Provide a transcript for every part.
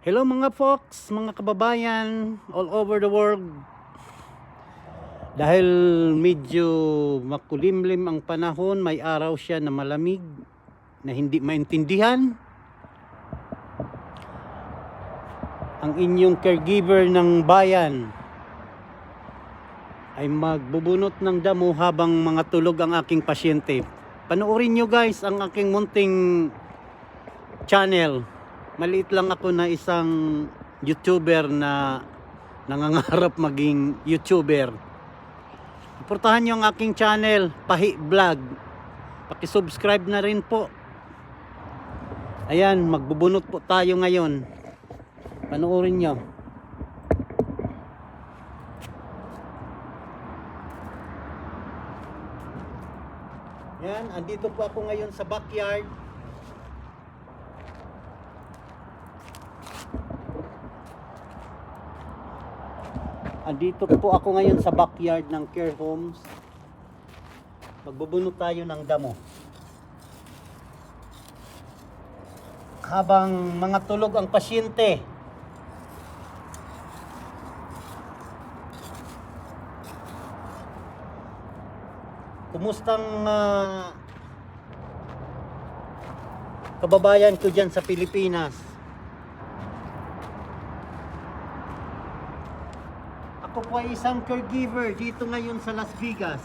Hello mga folks, mga kababayan all over the world. Dahil medyo makulimlim ang panahon, may araw siya na malamig, na hindi maintindihan. Ang inyong caregiver ng bayan ay magbubunot ng damo habang mga tulog ang aking pasyente. Panoorin nyo guys ang aking munting channel. Maliit lang ako na isang YouTuber na nangangarap maging YouTuber. Suportahan nyo ang aking channel, Pahi Vlog. Paki-subscribe na rin po. Ayan, magbubunot po tayo ngayon. Panoorin nyo. Yan, andito po ako ngayon sa backyard. Andito po ako ngayon sa backyard ng care homes. Magbubunot tayo ng damo. Habang mga tulog ang pasyente. Kumustang kababayan ko dyan sa Pilipinas? Ako po ay isang caregiver dito ngayon sa Las Vegas.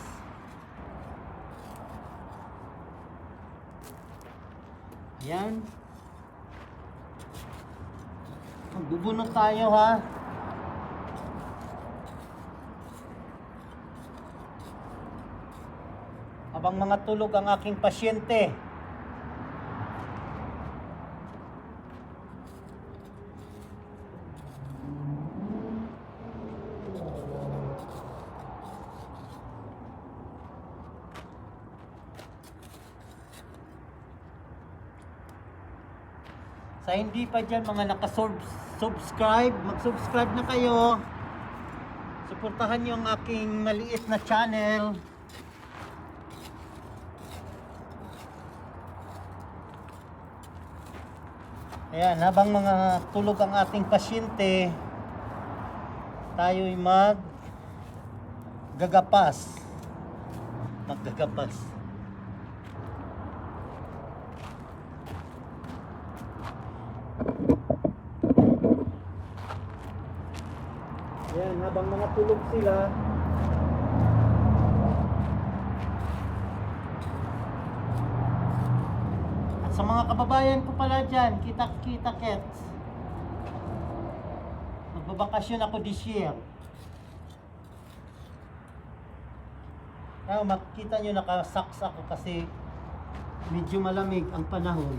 Yan. Magbubunot tayo ha. Habang mga tulog ang aking pasyente. Sa hindi pa dyan mga naka-subscribe, mag-subscribe na kayo. Suportahan nyo ang aking maliit na channel. Ayan, habang mga tulog ang ating pasyente, tayo'y maggagapas. Ayan, habang mga tulog sila, at sa mga kababayan ko pala dyan, kita kets, magbabakasyon ako this year. Makikita nyo nakasaks ako kasi medyo malamig ang panahon.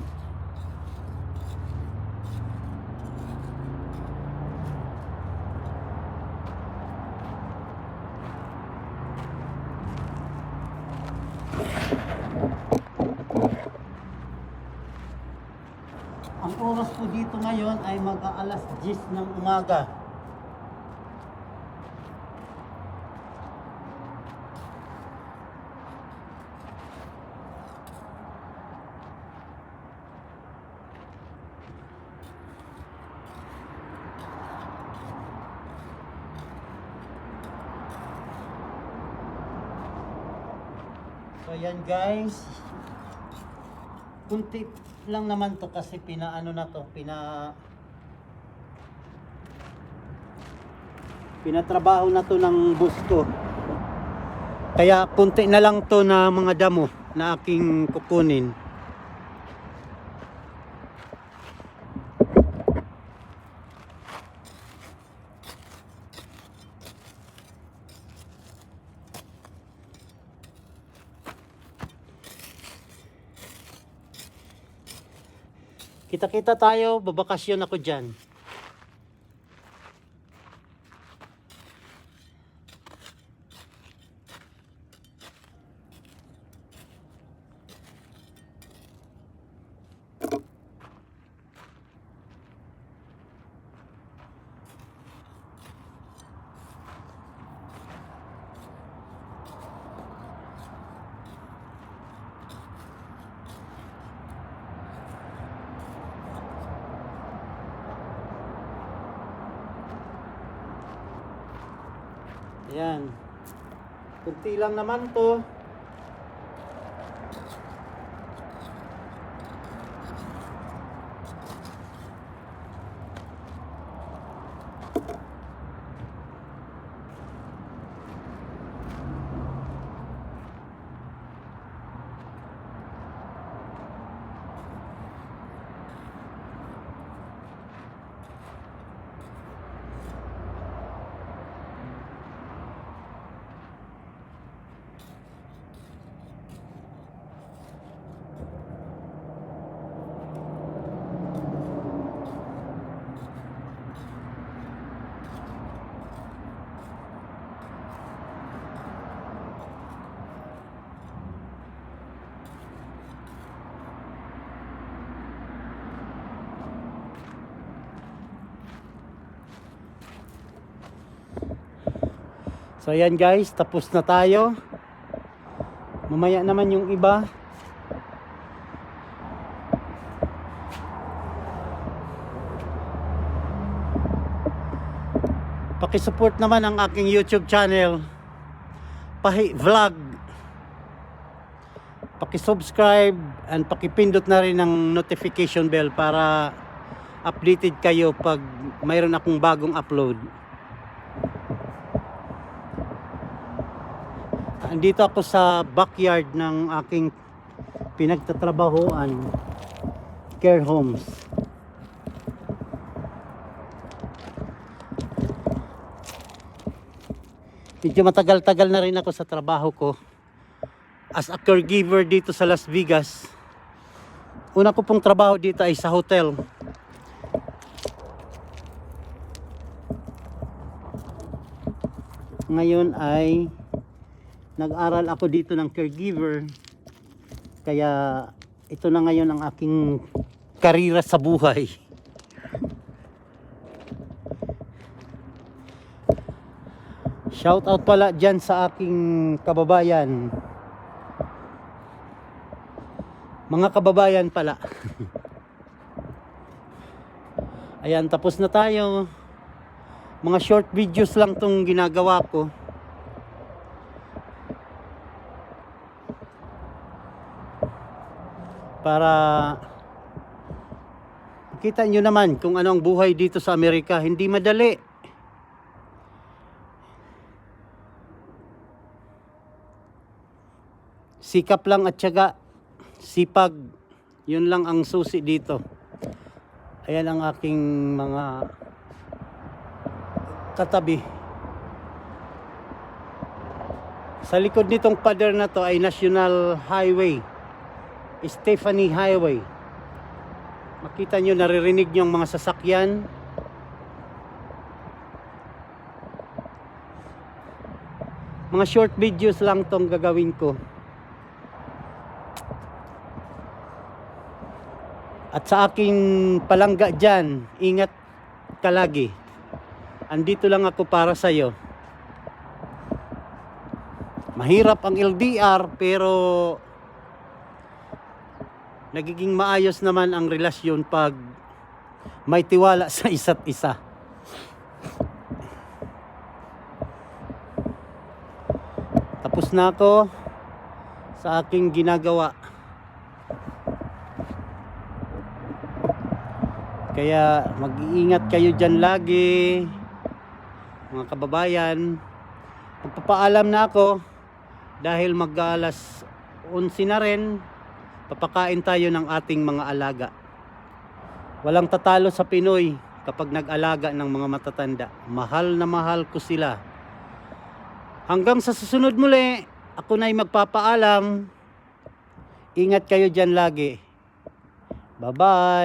Ang oras po dito ngayon ay mag-aalas 10 ng umaga. So yan guys, kunti lang naman to kasi pinatrabaho na to ng boss ko. Kaya kunti na lang to na mga damo na aking kukunin. Kita-kita tayo, babakasyon ako dyan. Ayan. Kunti lang naman to. So ayan guys, tapos na tayo. Mamaya naman yung iba. Paki-support naman ang aking YouTube channel, Pahi Vlog. Paki-subscribe and paki-pindot na rin ng notification bell para updated kayo pag mayroon akong bagong upload. Andito ako sa backyard ng aking pinagtatrabahoan, care homes. Medyo matagal-tagal na rin ako sa trabaho ko as a caregiver dito sa Las Vegas. Una ko pong trabaho dito ay sa hotel. Ngayon ay nag-aral ako dito ng caregiver. Kaya ito na ngayon ang aking karira sa buhay. Shout out pala dyan sa aking kababayan. Mga kababayan pala. Ayan, tapos na tayo. Mga short videos lang tong ginagawa ko. Para makita nyo naman kung ano ang buhay dito sa Amerika. Hindi madali. Sikap lang at syaga, sipag, yun lang ang susi dito. Ayan ang aking mga katabi. Sa likod nitong pader na to ay National Highway, Stephanie Highway. Makita nyo, naririnig nyo ang mga sasakyan. Mga short videos lang tong gagawin ko. At sa aking palangga dyan, ingat ka lagi. Andito lang ako para sa'yo. Mahirap ang LDR pero nagiging maayos naman ang relasyon pag may tiwala sa isa't isa. Tapos na ako sa aking ginagawa. Kaya mag-iingat kayo dyan lagi, mga kababayan. Magpapaalam na ako dahil mag-alas 11 na rin. Papakain tayo ng ating mga alaga. Walang tatalo sa Pinoy kapag nag-alaga ng mga matatanda. Mahal na mahal ko sila. Hanggang sa susunod muli, ako na'y magpapaalam. Ingat kayo dyan lagi. Bye-bye.